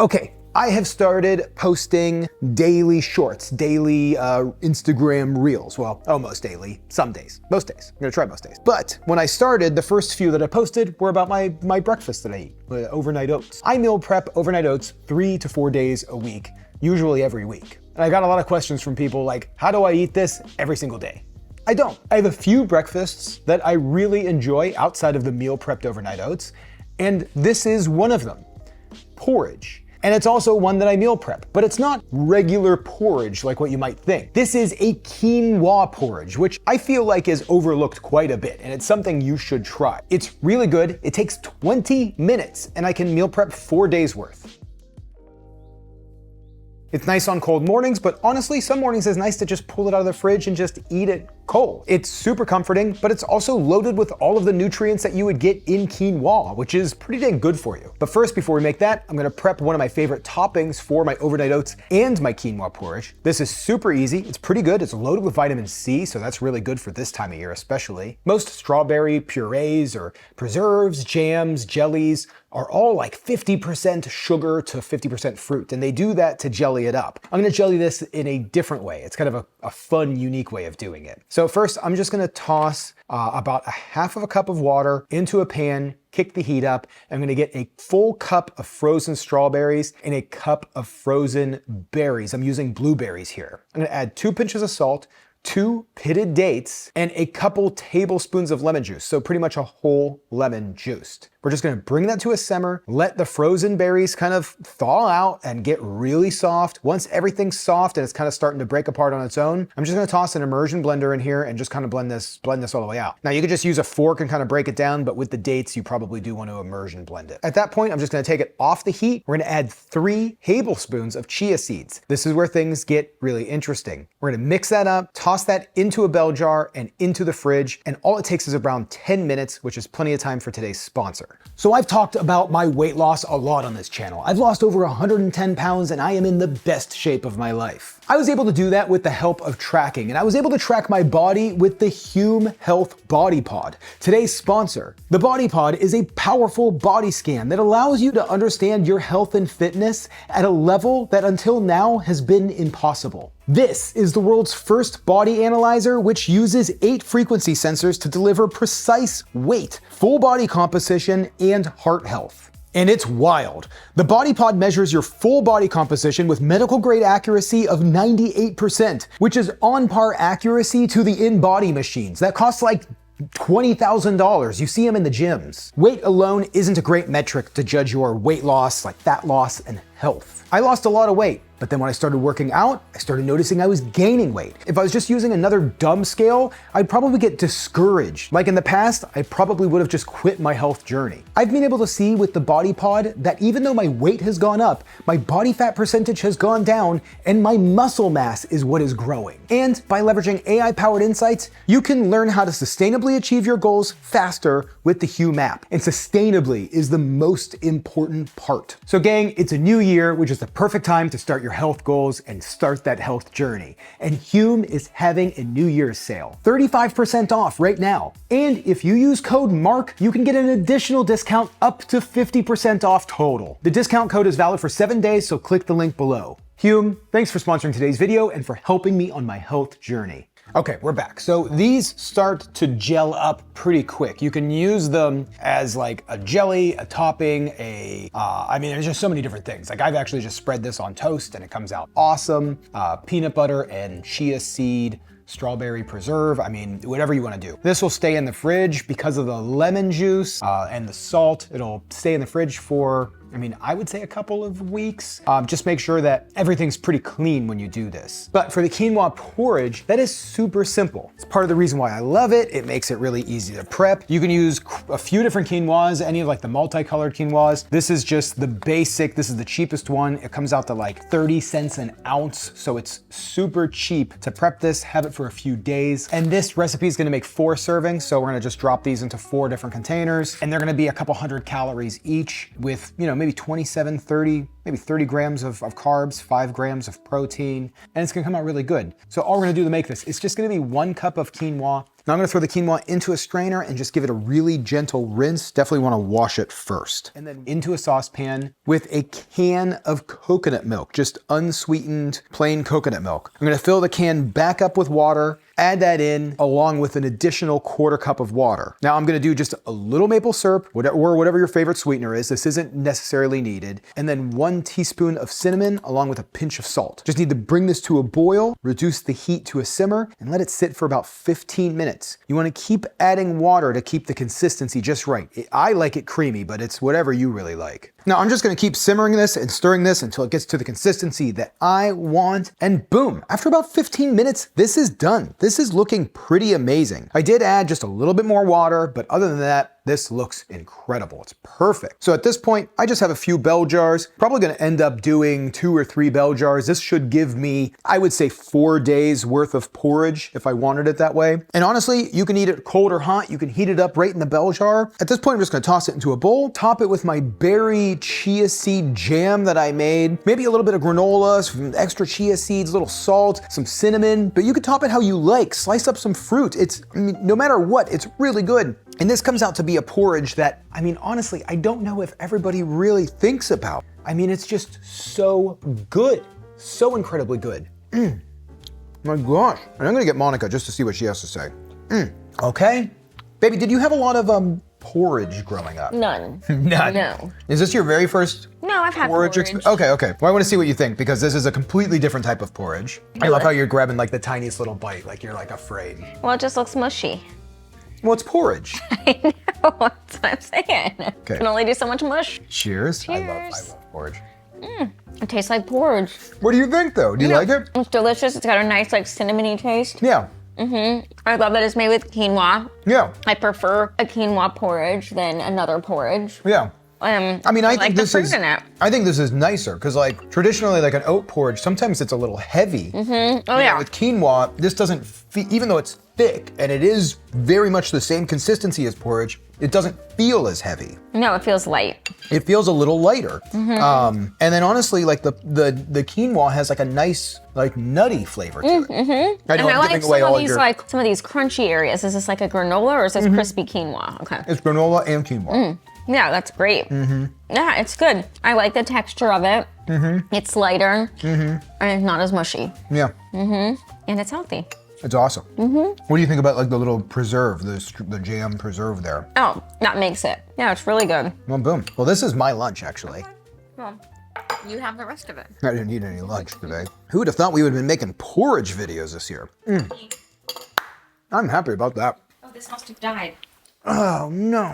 Okay, I have started posting daily shorts, daily Instagram reels. Well, almost daily, some days, most days. I'm gonna try most days. But when I started, the first few that I posted were about my breakfast that I eat, overnight oats. I meal prep overnight oats 3 to 4 days a week, usually every week. And I got a lot of questions from people like, how do I eat this every single day? I don't. I have a few breakfasts that I really enjoy outside of the meal prepped overnight oats, and this is one of them, porridge. And it's also one that I meal prep, but it's not regular porridge like what you might think. This is a quinoa porridge, which I feel like is overlooked quite a bit, and it's something you should try. It's really good. It takes 20 minutes, and I can meal prep 4 days worth. It's nice on cold mornings, but honestly, some mornings it's nice to just pull it out of the fridge and just eat it cold. It's super comforting, but it's also loaded with all of the nutrients that you would get in quinoa, which is pretty dang good for you. But first, before we make that, I'm gonna prep one of my favorite toppings for my overnight oats and my quinoa porridge. This is super easy, it's pretty good, it's loaded with vitamin C, so that's really good for this time of year especially. Most strawberry purees or preserves, jams, jellies, are all like 50% sugar to 50% fruit, and they do that to jelly it up. I'm gonna jelly this in a different way. It's kind of a fun, unique way of doing it. So first, I'm just gonna toss about a half of a cup of water into a pan, kick the heat up. I'm gonna get a full cup of frozen strawberries and a cup of frozen berries. I'm using blueberries here. I'm gonna add 2 pinches of salt, 2 pitted dates, and a couple tablespoons of lemon juice, so pretty much a whole lemon juiced. We're just gonna bring that to a simmer, let the frozen berries kind of thaw out and get really soft. Once everything's soft and it's kind of starting to break apart on its own, I'm just gonna toss an immersion blender in here and just kind of blend this all the way out. Now you could just use a fork and kind of break it down, but with the dates, you probably do want to immersion blend it. At that point, I'm just gonna take it off the heat. We're gonna add 3 tablespoons of chia seeds. This is where things get really interesting. We're gonna mix that up, toss that into a bell jar and into the fridge, and all it takes is around 10 minutes, which is plenty of time for today's sponsor. So I've talked about my weight loss a lot on this channel. I've lost over 110 pounds and I am in the best shape of my life. I was able to do that with the help of tracking, and I was able to track my body with the Hume Health Body Pod, today's sponsor. The Body Pod is a powerful body scan that allows you to understand your health and fitness at a level that until now has been impossible. This is the world's first body analyzer, which uses 8 frequency sensors to deliver precise weight, full body composition, and heart health. And it's wild. The Body Pod measures your full body composition with medical grade accuracy of 98%, which is on par accuracy to the in-body machines that cost like $20,000. You see them in the gyms. Weight alone isn't a great metric to judge your weight loss, like fat loss and health. I lost a lot of weight, but then when I started working out, I started noticing I was gaining weight. If I was just using another dumb scale, I'd probably get discouraged. Like in the past, I probably would have just quit my health journey. I've been able to see with the Body Pod that even though my weight has gone up, my body fat percentage has gone down, and my muscle mass is what is growing. And by leveraging AI-powered insights, you can learn how to sustainably achieve your goals faster with the Hume app. And sustainably is the most important part. So gang, it's a new year, which is the perfect time to start your health goals and start that health journey. And Hume is having a New Year's sale, 35% off right now. And if you use code MARK, you can get an additional discount up to 50% off total. The discount code is valid for 7 days, so click the link below. Hume, thanks for sponsoring today's video and for helping me on my health journey. Okay, we're back. So these start to gel up pretty quick. You can use them as like a jelly, a topping, I mean, there's just so many different things. Like I've actually just spread this on toast and it comes out awesome. Peanut butter and chia seed, strawberry preserve, I mean, whatever you want to do. This will stay in the fridge because of the lemon juice and the salt. It'll stay in the fridge for, I mean, I would say a couple of weeks. Just make sure that everything's pretty clean when you do this. But for the quinoa porridge, that is super simple. It's part of the reason why I love it. It makes it really easy to prep. You can use a few different quinoas, any of like the multicolored quinoas. This is just the basic, this is the cheapest one. It comes out to like 30 cents an ounce. So it's super cheap to prep this, have it for a few days. And this recipe is gonna make 4 servings. So we're gonna just drop these into 4 different containers, and they're gonna be a couple hundred calories each with, you know, maybe 27, 30, maybe 30 grams of carbs, 5 grams of protein, and it's gonna come out really good. So all we're gonna do to make this is just gonna be 1 cup of quinoa Now I'm gonna throw the quinoa into a strainer and just give it a really gentle rinse. Definitely wanna wash it first. And then into a saucepan with a can of coconut milk, just unsweetened, plain coconut milk. I'm gonna fill the can back up with water, add that in along with an additional 1/4 cup of water. Now I'm gonna do just a little maple syrup, or whatever your favorite sweetener is. This isn't necessarily needed. And then 1 teaspoon of cinnamon along with a pinch of salt. Just need to bring this to a boil, reduce the heat to a simmer, and let it sit for about 15 minutes. You wanna keep adding water to keep the consistency just right. I like it creamy, but it's whatever you really like. Now I'm just gonna keep simmering this and stirring this until it gets to the consistency that I want, and boom, after about 15 minutes, this is done. This is looking pretty amazing. I did add just a little bit more water, but other than that, this looks incredible. It's perfect. So at this point, I just have a few bell jars. Probably gonna end up doing 2 or 3 bell jars. This should give me, I would say 4 days worth of porridge if I wanted it that way. And honestly, you can eat it cold or hot. You can heat it up right in the bell jar. At this point, I'm just gonna toss it into a bowl, top it with my berry chia seed jam that I made. Maybe a little bit of granola, some extra chia seeds, a little salt, some cinnamon, but you can top it how you like. Slice up some fruit. I mean, no matter what, it's really good. And this comes out to be a porridge that, I mean, honestly, I don't know if everybody really thinks about. I mean, it's just so good. So incredibly good. My gosh. And I'm gonna get Monica just to see what she has to say. Okay. Baby, did you have a lot of porridge growing up? None. None? No. Is this your very first No, I've had porridge. Okay. Well, I want to see what you think because this is a completely different type of porridge. I love how you're grabbing like the tiniest little bite, like you're like afraid. Well, it just looks mushy. Well, it's porridge. I know, that's what I'm saying. Okay. Can only do so much mush. Cheers. Cheers. I love porridge. It tastes like porridge. What do you think though? Do you like it? It's delicious. It's got a nice like cinnamony taste. Yeah. I love that it's made with quinoa. Yeah. I prefer a quinoa porridge than another porridge. Yeah. I mean, I think this is. In it. I think this is nicer because, like, traditionally, like an oat porridge, sometimes it's a little heavy. Oh You know, yeah. with quinoa, this doesn't. Even though it's thick and it is very much the same consistency as porridge, it doesn't feel as heavy. No, it feels light. It feels a little lighter. And then honestly, like the quinoa has like a nice like nutty flavor to it. I know And I I'm like giving some away of all these your. like some of these crunchy areas. Is this like a granola or is this crispy quinoa? Okay. It's granola and quinoa. Yeah, that's great. Yeah, it's good. I like the texture of it. It's lighter and it's not as mushy. Yeah. And it's healthy. It's awesome. What do you think about like the little preserve, the jam preserve there? Oh, that makes it. Yeah, it's really good. Well, boom. Well, this is my lunch actually. Well, you have the rest of it. I didn't eat any lunch today. Who would have thought we would have been making porridge videos this year? I'm happy about that. Oh, this must have died. Oh no.